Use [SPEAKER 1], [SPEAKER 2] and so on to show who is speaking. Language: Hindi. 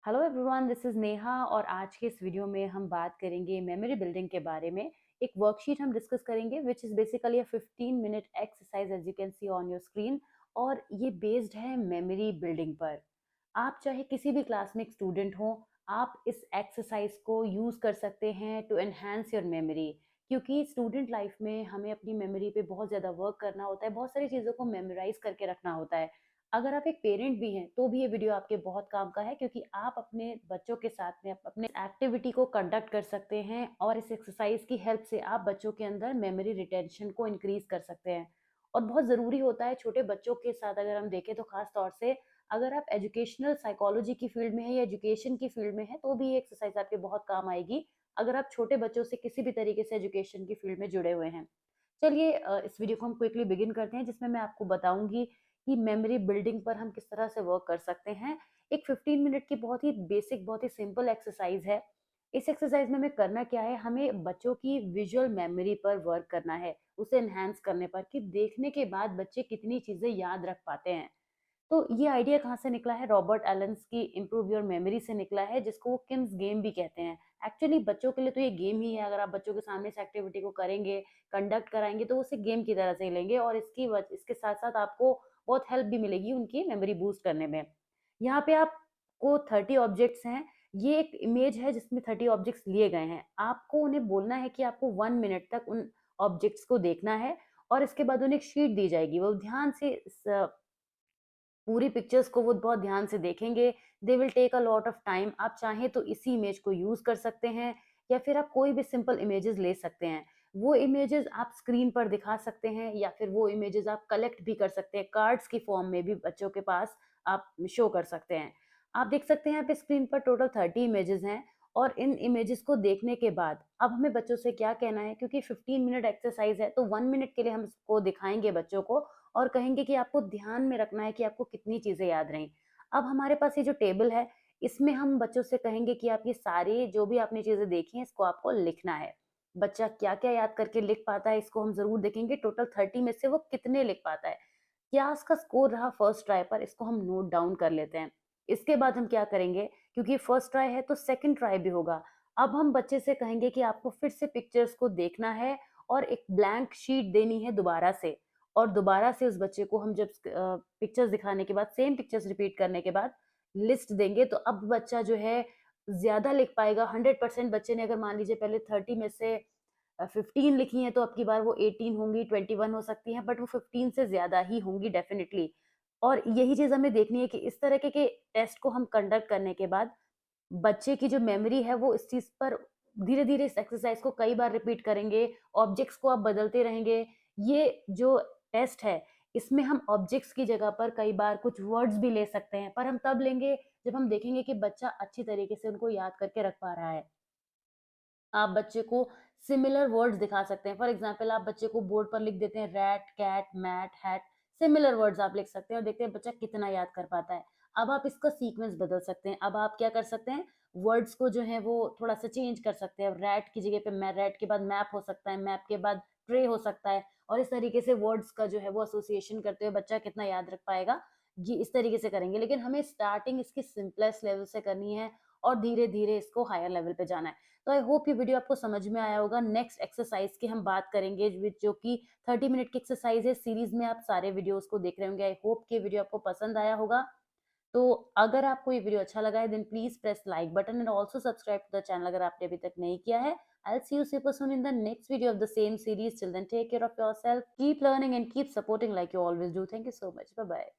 [SPEAKER 1] Hello everyone, this is Neha और आज के इस वीडियो में हम बात करेंगे मेमोरी बिल्डिंग के बारे में। एक वर्कशीट हम डिस्कस करेंगे which is basically a 15 minute exercise as you can see on your screen. और ये बेस्ड है मेमोरी बिल्डिंग पर। आप चाहे किसी भी क्लास में एक स्टूडेंट हो, आप इस एक्सरसाइज को यूज़ कर सकते हैं टू एनहांस योर मेमोरी। क्योंकि स्टूडेंट लाइफ में हमें अपनी मेमोरी पे बहुत ज़्यादा वर्क करना होता है, बहुत सारी चीज़ों को मेमोराइज करके रखना होता है। अगर आप एक पेरेंट भी हैं तो भी ये वीडियो आपके बहुत काम का है, क्योंकि आप अपने बच्चों के साथ में अपने एक्टिविटी को कंडक्ट कर सकते हैं और इस एक्सरसाइज की हेल्प से आप बच्चों के अंदर मेमोरी रिटेंशन को इंक्रीज कर सकते हैं। और बहुत ज़रूरी होता है छोटे बच्चों के साथ, अगर हम देखें तो खास तौर से अगर आप एजुकेशनल साइकोलॉजी की फील्ड में है या एजुकेशन की फील्ड में है तो भी ये एक्सरसाइज आपके बहुत काम आएगी, अगर आप छोटे बच्चों से किसी भी तरीके से एजुकेशन की फील्ड में जुड़े हुए हैं। चलिए इस वीडियो को हम क्विकली बिगिन करते हैं, जिसमें मैं आपको बताऊंगी कि मेमोरी बिल्डिंग पर हम किस तरह से वर्क कर सकते हैं। एक 15 मिनट की बहुत ही बेसिक, बहुत ही सिंपल एक्सरसाइज है। इस एक्सरसाइज में हमें करना क्या है, हमें बच्चों की विजुअल मेमोरी पर वर्क करना है, उसे एनहांस करने पर कि देखने के बाद बच्चे कितनी चीजें याद रख पाते हैं। तो ये आइडिया कहाँ से निकला है, रॉबर्ट एलन्स की इम्प्रूव योर मेमोरी से निकला है, जिसको वो किम्स गेम भी कहते हैं। एक्चुअली बच्चों के लिए तो ये गेम ही है। अगर आप बच्चों के सामने इस एक्टिविटी को करेंगे, कंडक्ट कराएंगे, तो वो उसे गेम की तरह से ही लेंगे और इसके साथ साथ आपको बहुत हेल्प भी मिलेगी उनकी मेमोरी बूस्ट करने में। यहाँ पे आपको 30 ऑब्जेक्ट्स हैं। ये एक इमेज है जिसमें 30 ऑब्जेक्ट्स लिए गए हैं। आपको उन्हें बोलना है कि आपको 1 मिनट तक उन ऑब्जेक्ट्स को देखना है और इसके बाद उन्हें एक शीट दी जाएगी। वो ध्यान से पूरी पिक्चर्स को वो बहुत ध्यान से देखेंगे। They will take a lot of time. आप चाहें तो इसी इमेज को यूज कर सकते हैं या फिर आप कोई भी सिंपल इमेजेस ले सकते हैं। वो इमेजेस आप स्क्रीन पर दिखा सकते हैं या फिर वो इमेजेस आप कलेक्ट भी कर सकते हैं, कार्ड्स की फॉर्म में भी बच्चों के पास आप शो कर सकते हैं। आप देख सकते हैं यहाँ पे स्क्रीन पर टोटल 30 इमेजेस हैं। और इन इमेजेस को देखने के बाद अब हमें बच्चों से क्या कहना है, क्योंकि 15 मिनट एक्सरसाइज है तो 1 मिनट के लिए हम इसको दिखाएंगे बच्चों को और कहेंगे कि आपको ध्यान में रखना है कि आपको कितनी चीजें याद रहीं। अब हमारे पास ये जो टेबल है, इसमें हम बच्चों से कहेंगे कि आप ये सारी जो भी आपने चीजें देखी हैं इसको आपको लिखना है। बच्चा क्या क्या याद करके लिख पाता है इसको हम जरूर देखेंगे, टोटल 30 में से वो कितने लिख पाता है, क्या उसका स्कोर रहा फर्स्ट ट्राई पर, इसको हम नोट डाउन कर लेते हैं। इसके बाद हम क्या करेंगे, क्योंकि फर्स्ट ट्राई है तो सेकंड ट्राई भी होगा। अब हम बच्चे से कहेंगे कि आपको फिर से पिक्चर्स को देखना है और एक ब्लैंक शीट देनी है दोबारा से। और दोबारा से उस बच्चे को हम जब पिक्चर्स दिखाने के बाद, सेम पिक्चर्स रिपीट करने के बाद लिस्ट देंगे, तो अब बच्चा जो है ज्यादा लिख पाएगा। 100% बच्चे ने अगर मान लीजिए पहले 30 में से 15 लिखी हैं तो अब की बार वो 18 होंगी, 21 हो सकती हैं, बट वो 15 से ज्यादा ही होंगी डेफिनेटली। और यही चीज हमें देखनी है कि इस तरह के टेस्ट को हम कंडक्ट करने के बाद बच्चे की जो मेमोरी है वो इस चीज पर धीरे धीरे इस एक्सरसाइज को कई बार रिपीट करेंगे, ऑब्जेक्ट्स को आप बदलते रहेंगे। ये जो टेस्ट है, इसमें हम ऑब्जेक्ट्स की जगह पर कई बार कुछ वर्ड्स भी ले सकते हैं, पर हम तब लेंगे जब हम देखेंगे कि बच्चा अच्छी तरीके से उनको याद करके रख पा रहा है। आप बच्चे को सिमिलर वर्ड्स दिखा सकते हैं। फॉर एग्जाम्पल आप बच्चे को बोर्ड पर लिख देते हैं rat, cat, mat, hat. Similar words आप लिख सकते हैं और देखते हैं बच्चा कितना याद कर पाता है। अब आप इसका सीक्वेंस बदल सकते हैं। अब आप क्या कर सकते हैं, वर्ड्स को जो है वो थोड़ा सा चेंज कर सकते हैं। रैट की जगह पे मैं, रैट के बाद मैप हो सकता है, मैप के बाद ट्रे हो सकता है। और इस तरीके से वर्ड्स का जो है वो एसोसिएशन करते हुए बच्चा कितना याद रख पाएगा, ये इस तरीके से करेंगे। लेकिन हमें स्टार्टिंग इसकी सिंपलेस्ट लेवल से करनी है और धीरे धीरे इसको हायर लेवल पे जाना है। तो आई होप ये वीडियो आपको समझ में आया होगा। नेक्स्ट एक्सरसाइज की हम बात करेंगे जो कि 30 मिनट की एक्सरसाइज है। सीरीज में आप सारे वीडियोस को देख रहे होंगे। आई होप कि ये वीडियो आपको पसंद आया होगा। तो अगर आपको ये वीडियो अच्छा लगा है then please press like button and also subscribe to the channel अगर आपने अभी तक नहीं किया है। I'll see you super soon in the next video of the same series. Till then, take care of yourself, keep learning and keep supporting like you always do. Thank you so much. Bye bye.